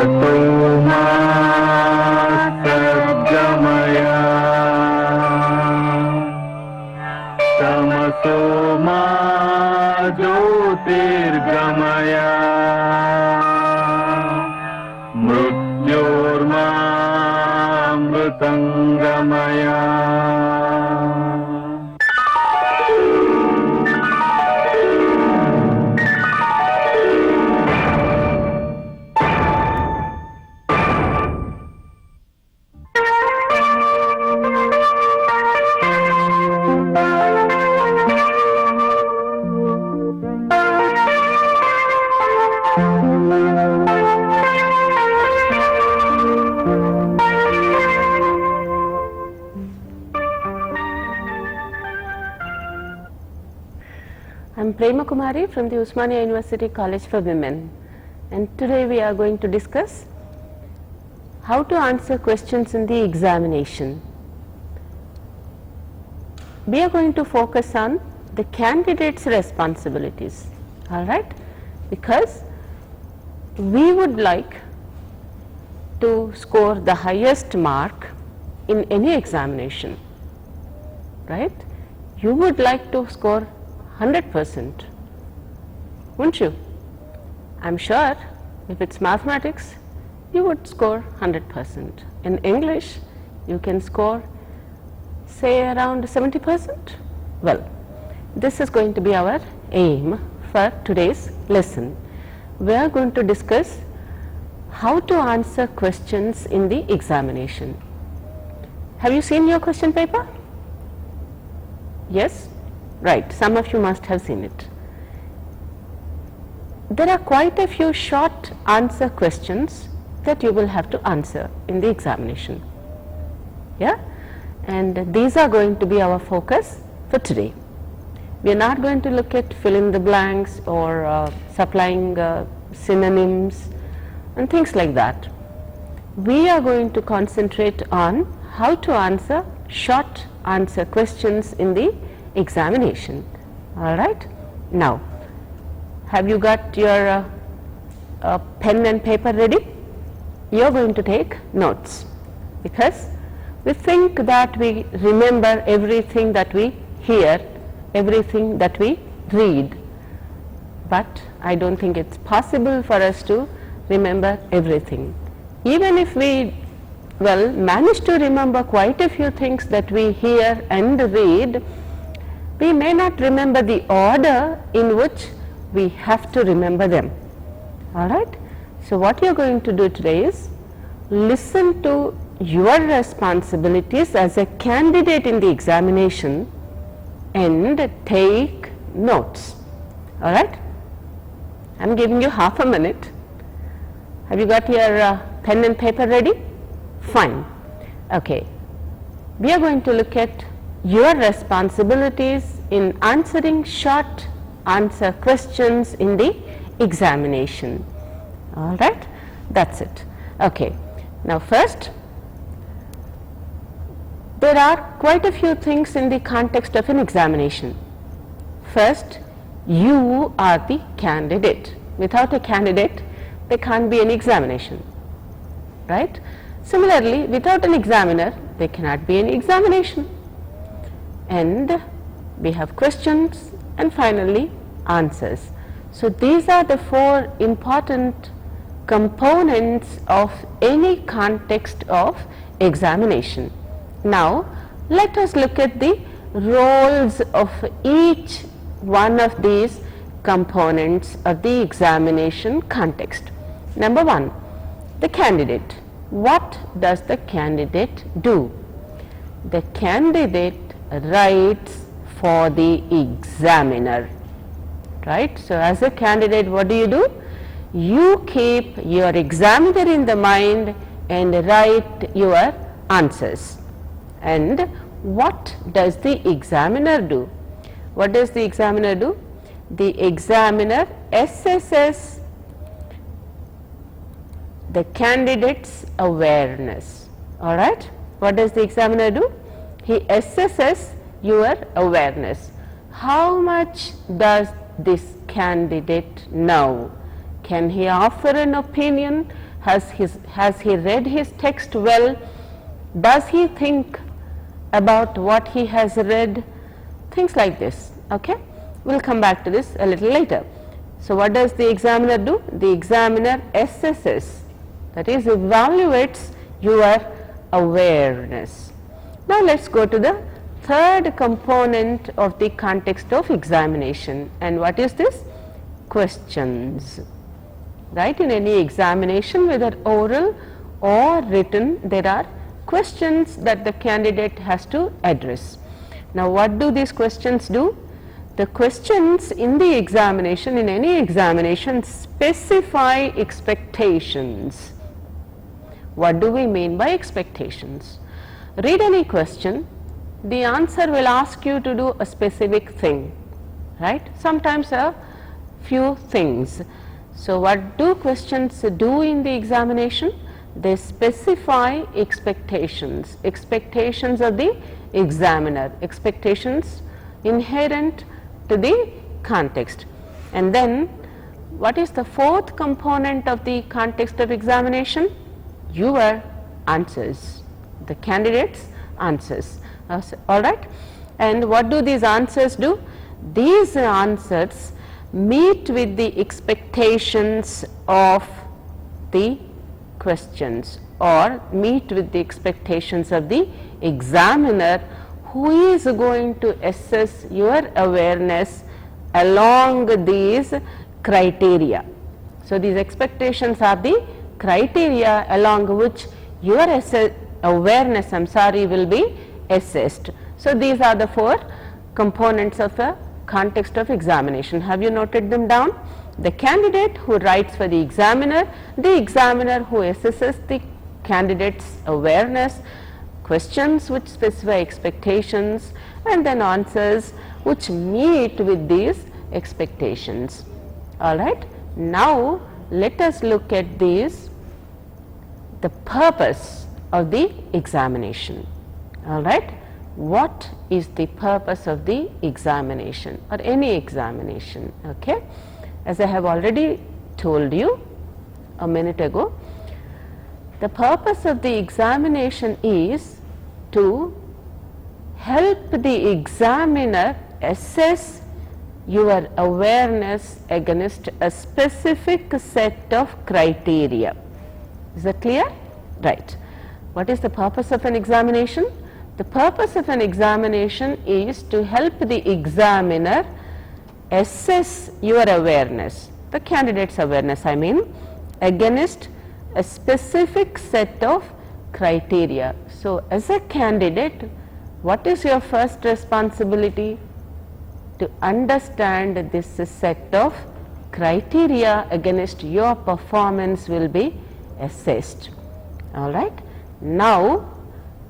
मा सद्गमय तमसो मा ज्योतिर्गमय मृत्योर्मामृतङ्गमय I'm Prema Kumari from the Osmania University College for Women, and today we are going to discuss how to answer questions in the examination. We are going to focus on the candidate's responsibilities, all right, because we would like to score the highest mark in any examination, right? You would like to score 100%, wouldn't you? I'm sure if it's mathematics, you would score 100%. In English, you can score say around 70%. Well, this is going to be our aim for today's lesson. We are going to discuss how to answer questions in the examination. Have you seen your question paper? Yes? Right, some of you must have seen it. There are quite a few short answer questions that you will have to answer in the examination. Yeah? And these are going to be our focus for today. We are not going to look at fill in the blanks or supplying synonyms and things like that. We are going to concentrate on how to answer short answer questions in the examination. All right. Now, have you got your pen and paper ready? You are going to take notes, because we think that we remember everything that we hear, everything that we read, but I don't think it's possible for us to remember everything. Even if we manage to remember quite a few things that we hear and read, we may not remember the order in which we have to remember them. All right. So what you are going to do today is listen to your responsibilities as a candidate in the examination and take notes. All right. I'm giving you half a minute. Have you got your pen and paper ready? Fine. Okay. We are going to look at your responsibilities in answering short answer questions in the examination. All right, that's it. Okay. Now first, there are quite a few things in the context of an examination. First, you are the candidate. Without a candidate, there can't be any examination, right? Similarly, without an examiner, there cannot be any examination. And we have questions and finally answers. So these are the four important components of any context of examination. Now let us look at the roles of each one of these components of the examination context. Number one, the candidate. What does the candidate do? The candidate writes for the examiner, right? So as a candidate, what do? You keep your examiner in the mind and write your answers. And what does the examiner do? What does the examiner do? The examiner assesses the candidate's awareness. All right. What does the examiner do? He assesses your awareness. How much does this candidate know? Can he offer an opinion? Has he read his text well? Does he think about what he has read? Things like this. Okay, we'll come back to this a little later. So what does the examiner do? The examiner assesses, that is, evaluates your awareness. Now let's go to the third component of the context of examination. And what is this? Questions. Right, in any examination, whether oral or written, there are questions that the candidate has to address. Now what do these questions do? The questions in the examination, in any examination, specify expectations. What do we mean by expectations? Read any question, the answer will ask you to do a specific thing, right? Sometimes a few things. So what do questions do in the examination? They specify expectations, expectations of the examiner, expectations inherent to the context. And then what is the fourth component of the context of examination? Your answers, the candidate's answers. All right. And what do these answers do? These answers meet with the expectations of the questions, or meet with the expectations of the examiner, who is going to assess your awareness along these criteria. So these expectations are the criteria along which your awareness, will be assessed. So these are the four components of a context of examination. Have you noted them down? The candidate who writes for the examiner who assesses the candidate's awareness, questions which specify expectations, and then answers which meet with these expectations. All right. Now let us look at these, the purpose of the examination. All right. What is the purpose of the examination or any examination? Okay. As I have already told you a minute ago, the purpose of the examination is to help the examiner assess your awareness against a specific set of criteria. Is that clear? Right. What is the purpose of an examination? The purpose of an examination is to help the examiner assess your awareness, the candidate's awareness against a specific set of criteria. So as a candidate, what is your first responsibility? To understand this set of criteria against your performance will be assessed. All right. Now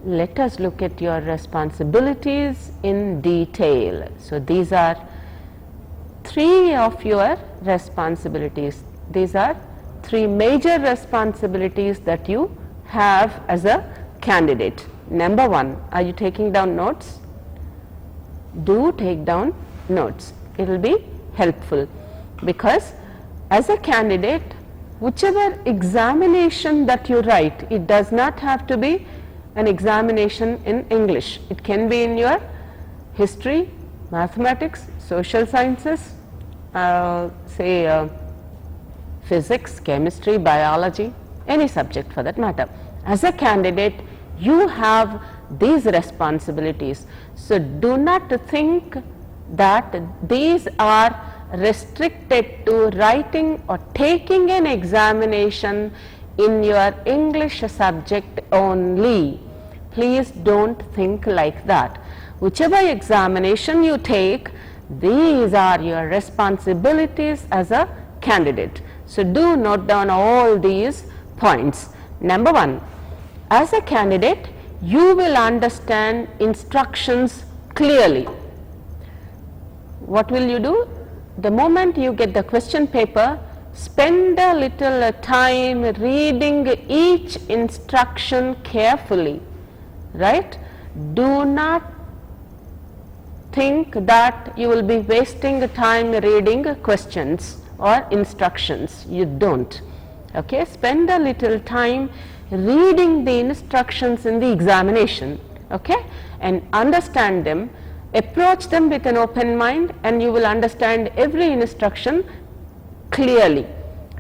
let us look at your responsibilities in detail. So these are three of your responsibilities. These are three major responsibilities that you have as a candidate. Number one, are you taking down notes? Do take down notes. It will be helpful, because as a candidate, whichever examination that you write, it does not have to be an examination in English. It can be in your history, mathematics, social sciences, physics, chemistry, biology, any subject for that matter. As a candidate, you have these responsibilities. So do not think that these are restricted to writing or taking an examination in your English subject only. Please don't think like that. Whichever examination you take, these are your responsibilities as a candidate. So do note down all these points. Number one, as a candidate, you will understand instructions clearly. What will you do? The moment you get the question paper, spend a little time reading each instruction carefully, right? Do not think that you will be wasting time reading questions or instructions. You don't. Okay, spend a little time reading the instructions in the examination, okay, and understand them, approach them with an open mind, and you will understand every instruction clearly.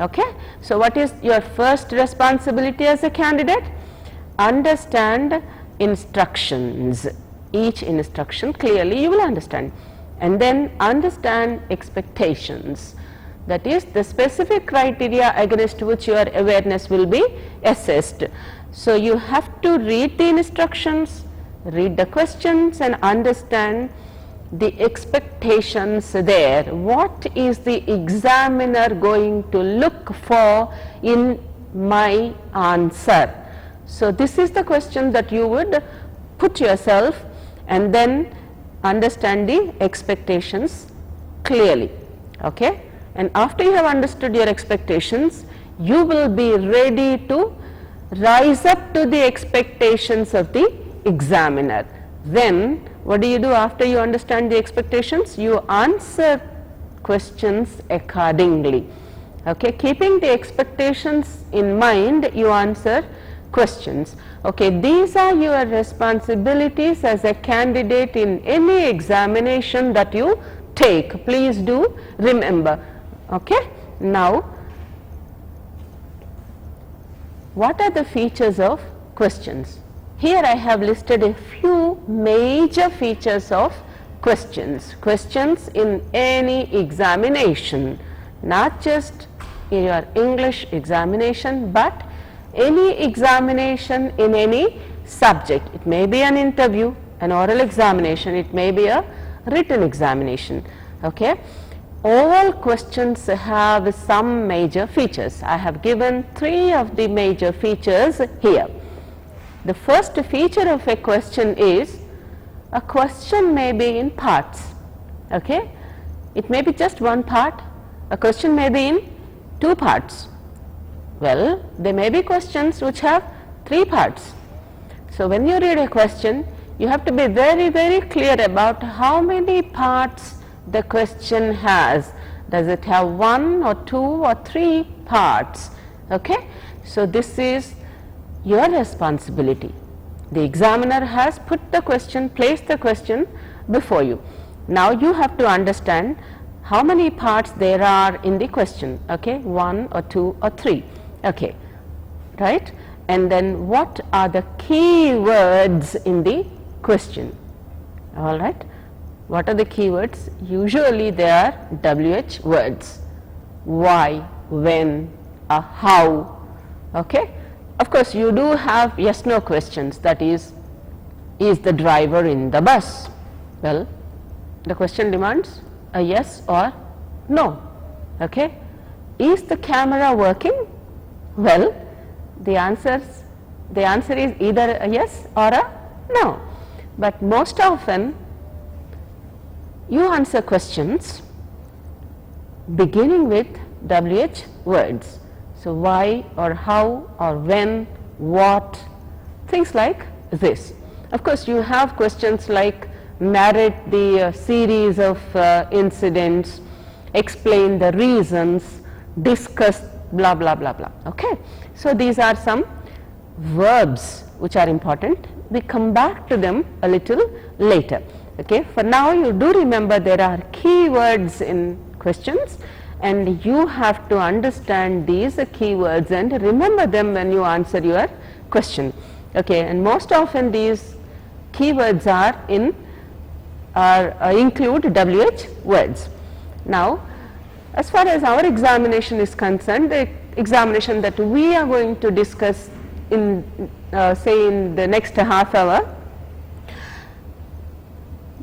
Okay, so what is your first responsibility as a candidate? Understand instructions, each instruction clearly you will understand, and then understand expectations, that is the specific criteria against which your awareness will be assessed. So you have to read the instructions, read the questions, and understand the expectations there. What is the examiner going to look for in my answer? So this is the question that you would put yourself, and then understand the expectations clearly. Okay? And after you have understood your expectations, you will be ready to rise up to the expectations of the examiner. Then what do you do after you understand the expectations? You answer questions accordingly. Okay, keeping the expectations in mind, you answer questions. Okay, these are your responsibilities as a candidate in any examination that you take. Please do remember. Okay, now what are the features of questions? Here I have listed a few major features of questions. Questions in any examination, not just in your English examination, but any examination in any subject. It may be an interview, an oral examination, it may be a written examination. Okay? All questions have some major features. I have given 3 of the major features here. The first feature of a question is, a question may be in parts. Okay? It may be just one part, a question may be in 2 parts. Well, there may be questions which have 3 parts. So when you read a question, you have to be very, very clear about how many parts the question has. Does it have 1 or 2 or 3 parts? Okay? So this is your responsibility. The examiner has put the question, placed the question before you. Now you have to understand how many parts there are in the question. Okay? 1 or 2 or 3. Okay, right? And then what are the key words in the question? All right? What are the key words? Usually they are WH words. Why, when, how. Okay? Of course, you do have yes no questions, that is the driver in the bus? Well, the question demands a yes or no. Okay? Is the camera working? Well, the answer is either a yes or a no. But most often you answer questions beginning with WH words. So why or how or when, what, things like this. Of course, you have questions like narrate the series of incidents, explain the reasons, discuss blah blah blah blah. Okay? So these are some verbs which are important. We come back to them a little later. Okay? For now, you do remember there are key words in questions, and you have to understand these keywords and remember them when you answer your question. Okay? And most often these keywords include WH words. Now, as far as our examination is concerned, the examination that we are going to discuss in say in the next half hour,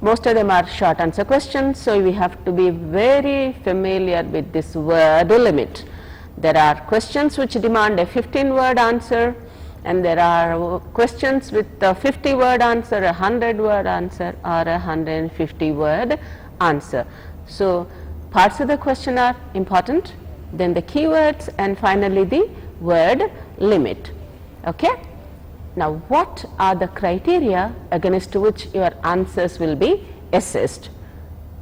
most of them are short answer questions, so we have to be very familiar with this word limit. There are questions which demand a 15-word answer, and there are questions with a 50-word answer, a 100-word answer, or a 150-word answer. So parts of the question are important, then the keywords, and finally the word limit. Okay? Now, what are the criteria against which your answers will be assessed?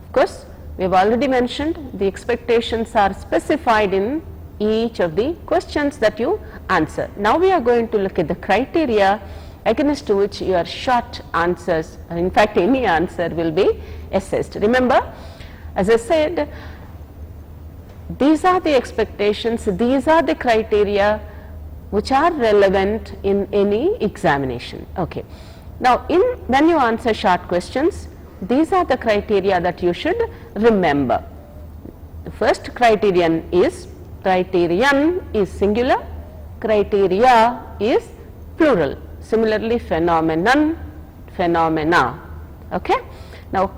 Of course, we have already mentioned the expectations are specified in each of the questions that you answer. Now we are going to look at the criteria against which your short answers, or in fact any answer, will be assessed. Remember, as I said, these are the expectations, these are the criteria which are relevant in any examination. Okay. Now, when you answer short questions, these are the criteria that you should remember. The first criterion is singular, criteria is plural. Similarly, phenomenon, phenomena. Okay. Now,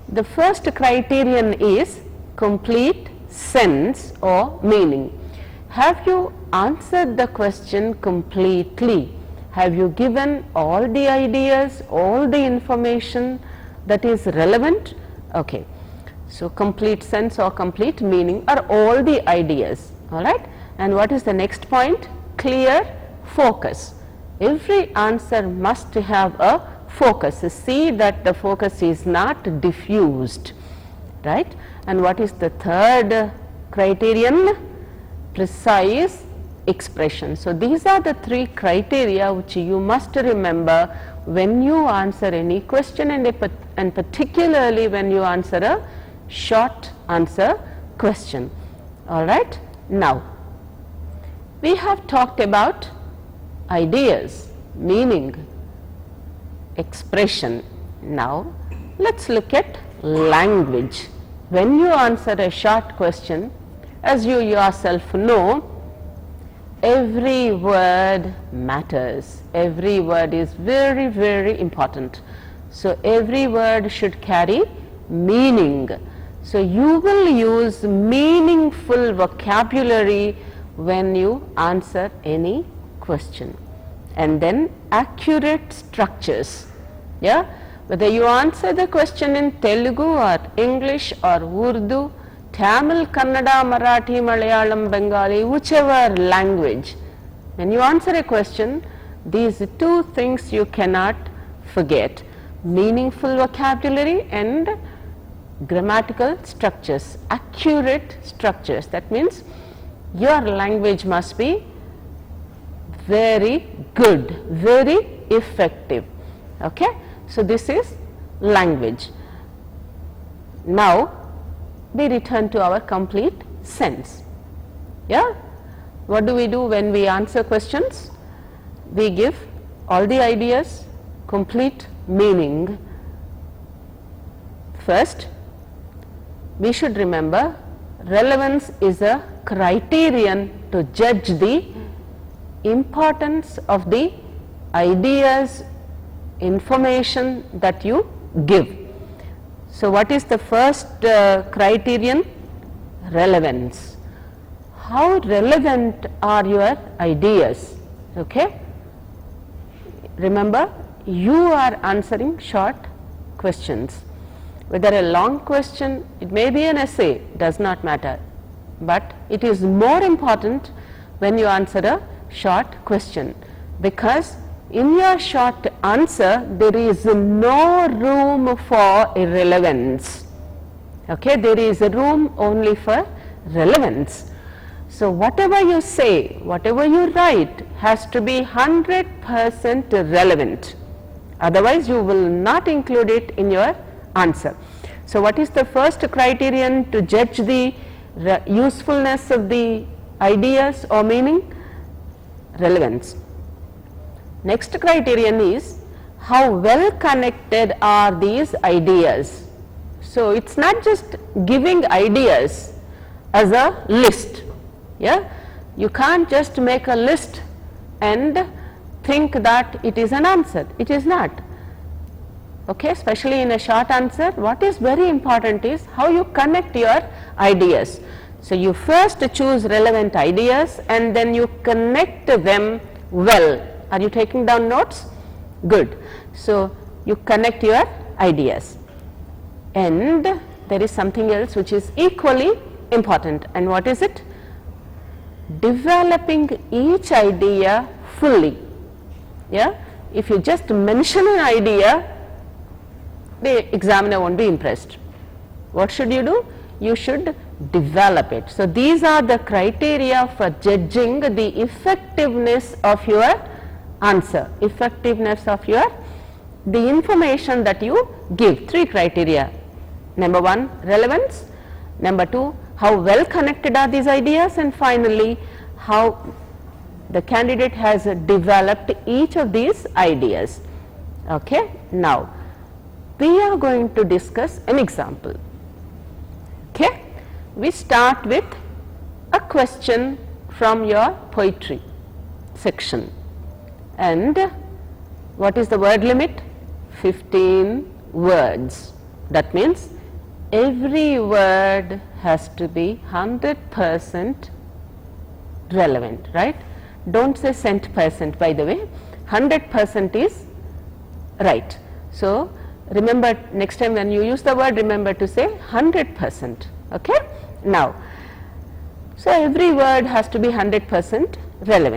the first criterion is complete sense or meaning. Have you answered the question completely? Have you given all the ideas, all the information that is relevant? Okay. So, complete sense or complete meaning are all the ideas, all right. And what is the next point? Clear focus. Every answer must have a focus. See that the focus is not diffused, right. And what is the third criterion? Precise expression. So, these are the three criteria which you must remember when you answer any question, and particularly when you answer a short answer question. All right. Now, we have talked about ideas, meaning, expression. Now, let us look at language. When you answer a short question, as you yourself know, every word matters. Every word is very, very important. So, every word should carry meaning. So, you will use meaningful vocabulary when you answer any question. And then accurate structures. Yeah? Whether you answer the question in Telugu or English or Urdu, Tamil, Kannada, Marathi, Malayalam, Bengali, whichever language, when you answer a question, these two things you cannot forget: meaningful vocabulary and grammatical structures, accurate structures. That means your language must be very good, very effective. Okay? So, this is language. Now, we return to our complete sense. Yeah? What do we do when we answer questions? We give all the ideas, complete meaning. First, we should remember relevance is a criterion to judge the importance of the ideas, information that you give. So, what is the first criterion? Relevance. How relevant are your ideas? Okay? Remember, you are answering short questions. Whether a long question, it may be an essay, does not matter, but it is more important when you answer a short question, because in your short answer there is no room for irrelevance. Okay? There is a room only for relevance. So, whatever you say, whatever you write has to be 100% relevant, otherwise you will not include it in your answer. So, what is the first criterion to judge the usefulness of the ideas or meaning? Relevance. Next criterion is how well connected are these ideas. So, it is not just giving ideas as a list. Yeah? You can't just make a list and think that it is an answer. It is not. Okay? Especially in a short answer, what is very important is how you connect your ideas. So, you first choose relevant ideas and then you connect them well. Are you taking down notes? Good. So, you connect your ideas, and there is something else which is equally important, and what is it? Developing each idea fully. Yeah? If you just mention an idea, the examiner won't be impressed. What should you do? You should develop it. So these are the criteria for judging the effectiveness of your answer, effectiveness of your the information that you give. 3 criteria. Number 1, relevance. Number 2, how well connected are these ideas, and finally how the candidate has developed each of these ideas. Okay. Now we are going to discuss an example. Okay. We start with a question from your poetry section, and what is the word limit? 15 words. That means every word has to be 100% relevant, right? Don't say cent%, by the way, 100% is right. So remember, next time when you use the word, remember to say 100%. Okay. Now, so every word has to be 100% relevant.